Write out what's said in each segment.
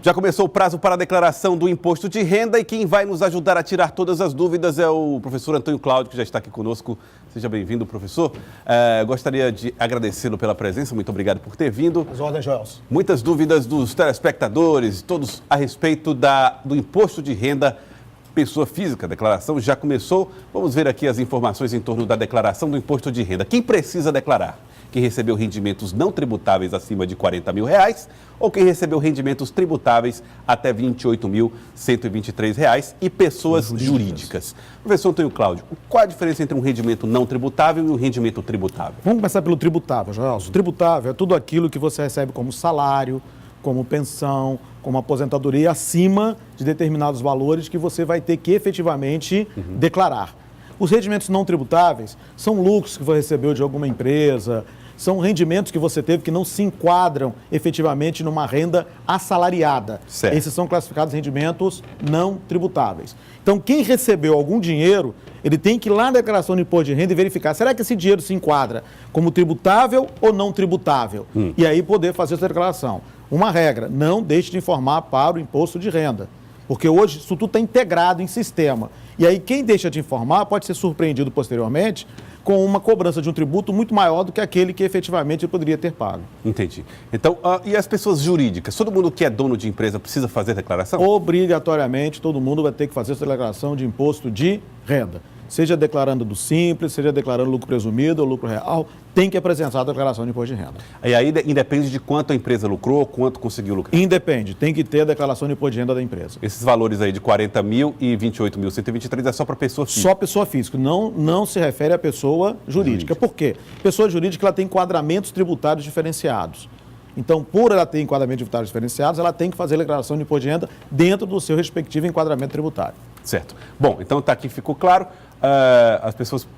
Já começou o prazo para a declaração do imposto de renda e quem vai nos ajudar a tirar todas as dúvidas é o professor Antônio Cláudio, que já está aqui conosco. Seja bem-vindo, professor. Gostaria de agradecê-lo pela presença, muito obrigado por ter vindo. As ordens, Joelson. Muitas dúvidas dos telespectadores, todos a respeito do imposto de renda pessoa física. A declaração já começou. Vamos ver aqui as informações em torno da declaração do imposto de renda. Quem precisa declarar? Quem recebeu rendimentos não tributáveis acima de R$40 mil ou quem recebeu rendimentos tributáveis até R$28.123 e pessoas jurídicas. Professor Antônio Cláudio, qual a diferença entre um rendimento não tributável e um rendimento tributável? Vamos começar pelo tributável, Joelson. Tributável é tudo aquilo que você recebe como salário, como pensão, como aposentadoria, acima de determinados valores que você vai ter que efetivamente declarar. Os rendimentos não tributáveis são lucros que você recebeu de alguma empresa, são rendimentos que você teve que não se enquadram efetivamente numa renda assalariada. Certo. Esses são classificados rendimentos não tributáveis. Então, quem recebeu algum dinheiro, ele tem que ir lá na declaração de imposto de renda e verificar, será que esse dinheiro se enquadra como tributável ou não tributável? E aí poder fazer essa declaração. Uma regra, não deixe de informar para o imposto de renda, porque hoje isso tudo está integrado em sistema. E aí quem deixa de informar pode ser surpreendido posteriormente com uma cobrança de um tributo muito maior do que aquele que efetivamente ele poderia ter pago. Entendi. Então, e as pessoas jurídicas? Todo mundo que é dono de empresa precisa fazer declaração? Obrigatoriamente, todo mundo vai ter que fazer essa declaração de imposto de renda. Seja declarando do simples, seja declarando lucro presumido ou lucro real, tem que apresentar a declaração de imposto de renda. E aí independe de quanto a empresa lucrou, quanto conseguiu lucrar? Independe, tem que ter a declaração de imposto de renda da empresa. Esses valores aí de 40 mil e 28.123 é só para pessoa física? Só pessoa física, não se refere à pessoa jurídica. Por quê? Pessoa jurídica ela tem enquadramentos tributários diferenciados. Então, por ela ter enquadramentos tributários diferenciados, ela tem que fazer a declaração de imposto de renda dentro do seu respectivo enquadramento tributário. Certo. Bom, então tá aqui, ficou claro. As pessoas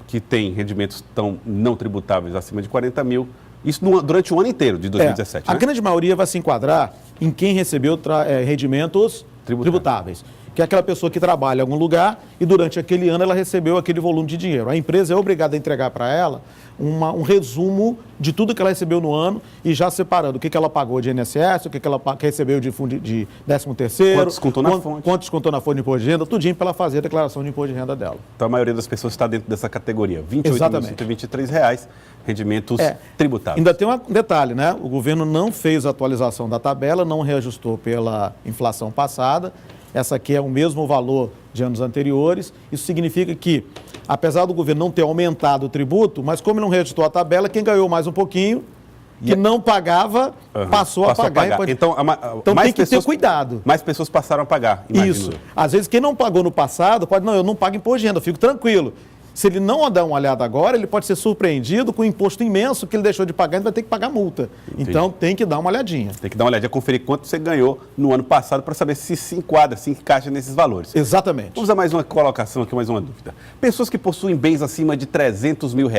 que têm rendimentos tão não tributáveis acima de 40 mil, isso durante o ano inteiro de 2017, A grande maioria vai se enquadrar em quem recebeu rendimentos tributáveis, que é aquela pessoa que trabalha em algum lugar e durante aquele ano ela recebeu aquele volume de dinheiro. A empresa é obrigada a entregar para ela um resumo de tudo que ela recebeu no ano e já separando o que ela pagou de INSS, o que ela recebeu de 13º, quanto descontou na fonte. Quanto descontou na fonte de imposto de renda, tudinho para ela fazer a declaração de imposto de renda dela. Então a maioria das pessoas está dentro dessa categoria, R$ 28.123, rendimentos tributáveis. Ainda tem um detalhe, né? O governo não fez a atualização da tabela, não reajustou pela inflação passada. Essa aqui é o mesmo valor de anos anteriores. Isso significa que, apesar do governo não ter aumentado o tributo, mas como não reajustou a tabela, quem ganhou mais um pouquinho, que não pagava, passou a pagar. Então tem que ter cuidado. Mais pessoas passaram a pagar, imagino. Isso. Às vezes, quem não pagou no passado, eu não pago imposto de renda, eu fico tranquilo. Se ele não dar uma olhada agora, ele pode ser surpreendido com um imposto imenso que ele deixou de pagar e vai ter que pagar multa. Entendi. Então, tem que dar uma olhadinha. Tem que dar uma olhadinha, conferir quanto você ganhou no ano passado para saber se enquadra, se encaixa nesses valores. Exatamente. Vamos a mais uma colocação aqui, mais uma dúvida. Pessoas que possuem bens acima de R$300 mil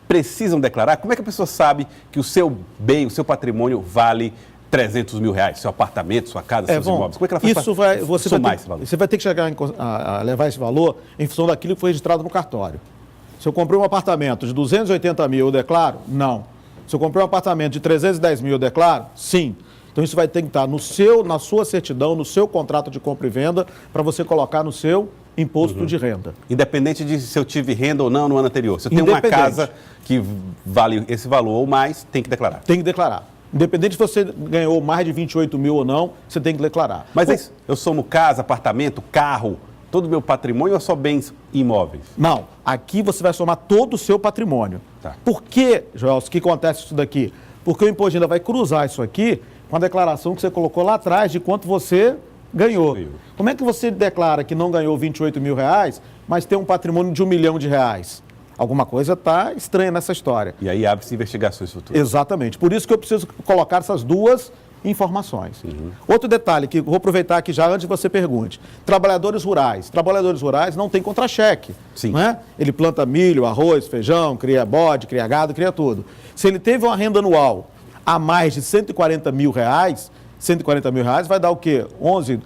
precisam declarar? Como é que a pessoa sabe que o seu bem, o seu patrimônio vale R$300 mil? Seu apartamento, sua casa, seus imóveis? Como é que ela faz somar esse valor? Você vai ter que chegar a levar esse valor em função daquilo que foi registrado no cartório. Se eu comprei um apartamento de 280 mil, eu declaro? Não. Se eu comprei um apartamento de 310 mil, eu declaro? Sim. Então isso vai ter que estar na sua certidão, no seu contrato de compra e venda, para você colocar no seu imposto de renda. Independente de se eu tive renda ou não no ano anterior. Se eu tenho uma casa que vale esse valor ou mais, tem que declarar. Tem que declarar. Independente se você ganhou mais de 28 mil ou não, você tem que declarar. Mas é isso. Eu somo casa, apartamento, carro, todo o meu patrimônio ou só bens imóveis? Não. Aqui você vai somar todo o seu patrimônio. Tá. Por que, Joelson, que acontece isso daqui? Porque o imposto de renda vai cruzar isso aqui com a declaração que você colocou lá atrás de quanto você ganhou. Como é que você declara que não ganhou 28 mil reais, mas tem um patrimônio de R$1 milhão? Alguma coisa está estranha nessa história. E aí abre-se investigações futuras. Exatamente. Por isso que eu preciso colocar essas duas informações. Outro detalhe que vou aproveitar aqui já antes de você pergunte. Trabalhadores rurais. Trabalhadores rurais não tem contra-cheque. Sim. Né? Ele planta milho, arroz, feijão, cria bode, cria gado, cria tudo. Se ele teve uma renda anual a mais de R$140 mil, 140 mil reais, vai dar o quê? 11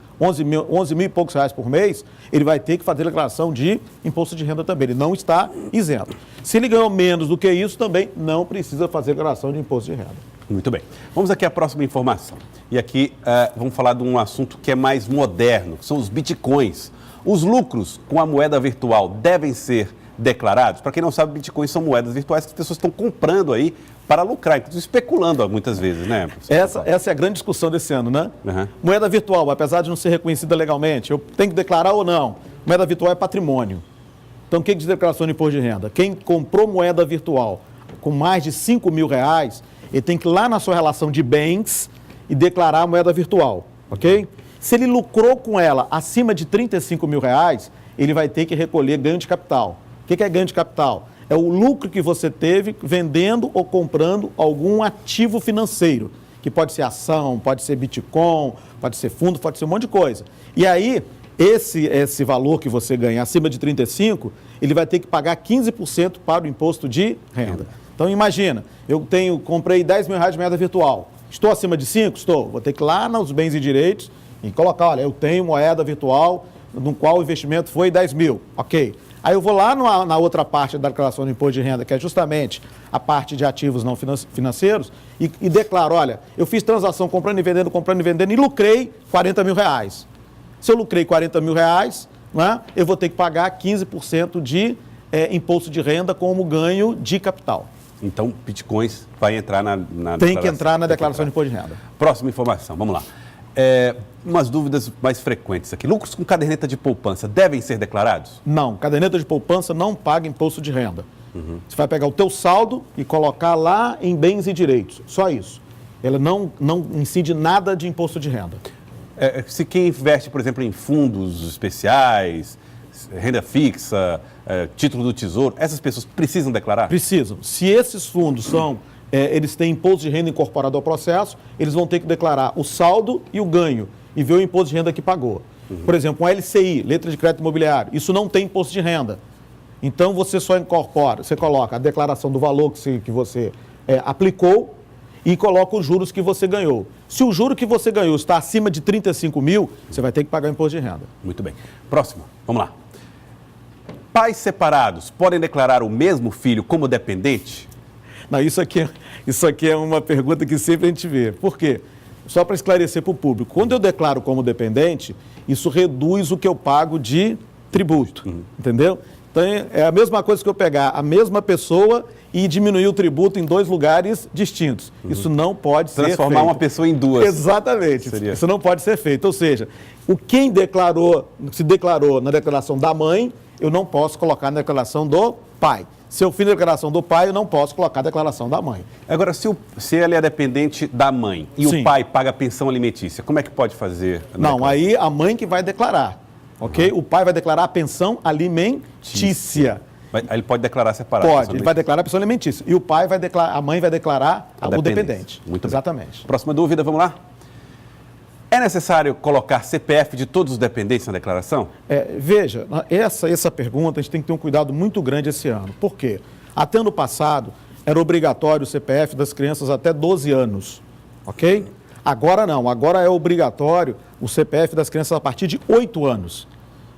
mil e poucos reais por mês, ele vai ter que fazer declaração de imposto de renda também, ele não está isento. Se ele ganhou menos do que isso, também não precisa fazer declaração de imposto de renda. Muito bem. Vamos aqui à próxima informação. E aqui vamos falar de um assunto que é mais moderno, que são os bitcoins. Os lucros com a moeda virtual devem ser declarados? Para quem não sabe, bitcoins são moedas virtuais que as pessoas estão comprando aí para lucrar, inclusive especulando muitas vezes, né? Essa é a grande discussão desse ano, né? Uhum. Moeda virtual, apesar de não ser reconhecida legalmente, eu tenho que declarar ou não? Moeda virtual é patrimônio. Então, quem diz declaração de imposto de renda? Quem comprou moeda virtual com mais de 5 mil reais, ele tem que ir lá na sua relação de bens e declarar a moeda virtual, ok? Se ele lucrou com ela acima de 35 mil reais, ele vai ter que recolher ganho de capital. O que é ganho de capital? É o lucro que você teve vendendo ou comprando algum ativo financeiro, que pode ser ação, pode ser Bitcoin, pode ser fundo, pode ser um monte de coisa. E aí, esse valor que você ganha acima de 35, ele vai ter que pagar 15% para o imposto de renda. Então, imagina, comprei 10 mil reais de moeda virtual. Estou acima de 5? Estou. Vou ter que ir lá nos bens e direitos e colocar, olha, eu tenho moeda virtual no qual o investimento foi 10 mil. Ok. Aí eu vou lá na outra parte da declaração do imposto de renda, que é justamente a parte de ativos não financeiros, e declaro, olha, eu fiz transação comprando e vendendo e lucrei 40 mil reais. Se eu lucrei 40 mil reais, né, eu vou ter que pagar 15% de imposto de renda como ganho de capital. Então, bitcoins vai entrar na Tem que entrar na declaração de imposto de renda. Próxima informação, vamos lá. Umas dúvidas mais frequentes aqui. Lucros com caderneta de poupança devem ser declarados? Não, caderneta de poupança não paga imposto de renda. Uhum. Você vai pegar o teu saldo e colocar lá em bens e direitos, só isso. Ela não incide nada de imposto de renda. Se quem investe, por exemplo, em fundos especiais, renda fixa, título do tesouro, essas pessoas precisam declarar? Precisam. Se esses fundos eles têm imposto de renda incorporado ao processo, eles vão ter que declarar o saldo e o ganho e ver o imposto de renda que pagou. Uhum. Por exemplo, um LCI, letra de crédito imobiliário, isso não tem imposto de renda. Então, você só incorpora, você coloca a declaração do valor que você aplicou e coloca os juros que você ganhou. Se o juro que você ganhou está acima de 35 mil, você vai ter que pagar o imposto de renda. Muito bem. Próximo, vamos lá. Pais separados podem declarar o mesmo filho como dependente? Não, isso aqui é uma pergunta que sempre a gente vê. Por quê? Só para esclarecer para o público. Quando eu declaro como dependente, isso reduz o que eu pago de tributo, entendeu? Então, é a mesma coisa que eu pegar a mesma pessoa e diminuir o tributo em dois lugares distintos. Isso não pode ser feito. Transformar uma pessoa em duas. Exatamente. Isso não pode ser feito. Ou seja, quem se declarou na declaração da mãe, eu não posso colocar na declaração do pai. Se eu fiz a declaração do pai, eu não posso colocar a declaração da mãe. Agora, se ele é dependente da mãe e Sim. o pai paga a pensão alimentícia, como é que pode fazer? Não, aí a mãe que vai declarar, ok? O pai vai declarar a pensão alimentícia. Aí ele pode declarar separado? Pode, ele vai declarar a pensão alimentícia. E o pai vai declarar, a mãe vai declarar o dependente. Muito Exatamente. Bem. Próxima dúvida, vamos lá? É necessário colocar CPF de todos os dependentes na declaração? Veja, essa pergunta a gente tem que ter um cuidado muito grande esse ano. Por quê? Até ano passado era obrigatório o CPF das crianças até 12 anos, ok? Agora não, agora é obrigatório o CPF das crianças a partir de 8 anos.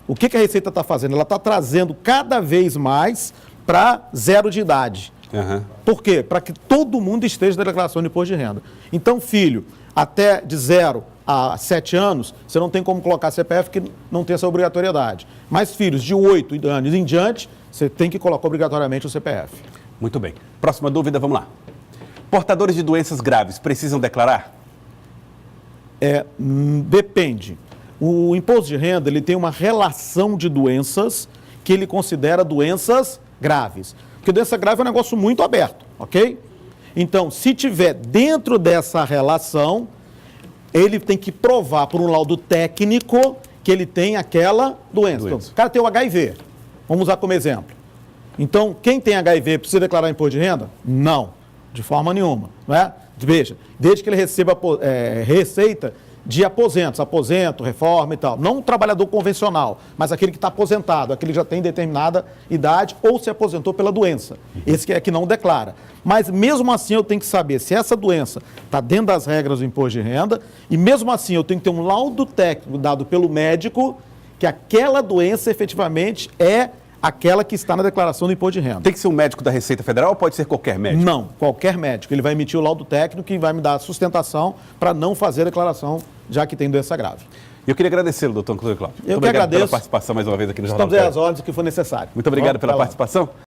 O que a Receita está fazendo? Ela está trazendo cada vez mais para 0 de idade. Uhum. Por quê? Para que todo mundo esteja na declaração de imposto de renda. Então, filho, até de 0 a 7 anos, você não tem como colocar CPF que não tem essa obrigatoriedade. Mas filhos de 8 anos em diante, você tem que colocar obrigatoriamente o CPF. Muito bem. Próxima dúvida, vamos lá. Portadores de doenças graves precisam declarar? Depende. O imposto de renda ele tem uma relação de doenças que ele considera doenças graves. Porque doença grave é um negócio muito aberto, ok? Então, se tiver dentro dessa relação, ele tem que provar por um laudo técnico que ele tem aquela doença. Então, o cara tem o HIV, vamos usar como exemplo. Então, quem tem HIV precisa declarar imposto de renda? Não, de forma nenhuma, não é? Veja, desde que ele receba receita de aposentos, aposento, reforma e tal. Não um trabalhador convencional, mas aquele que está aposentado, aquele que já tem determinada idade ou se aposentou pela doença. Esse que é que não declara. Mas mesmo assim eu tenho que saber se essa doença está dentro das regras do imposto de renda e mesmo assim eu tenho que ter um laudo técnico dado pelo médico que aquela doença efetivamente é aquela que está na declaração do imposto de renda. Tem que ser um médico da Receita Federal ou pode ser qualquer médico? Não, qualquer médico. Ele vai emitir o laudo técnico e vai me dar sustentação para não fazer a declaração, já que tem doença grave. Eu queria agradecê-lo, doutor Cláudio Cláudio. Eu que agradeço. Pela participação mais uma vez aqui no Jornal. Estamos aí às ordens que for necessário. Muito obrigado pela participação.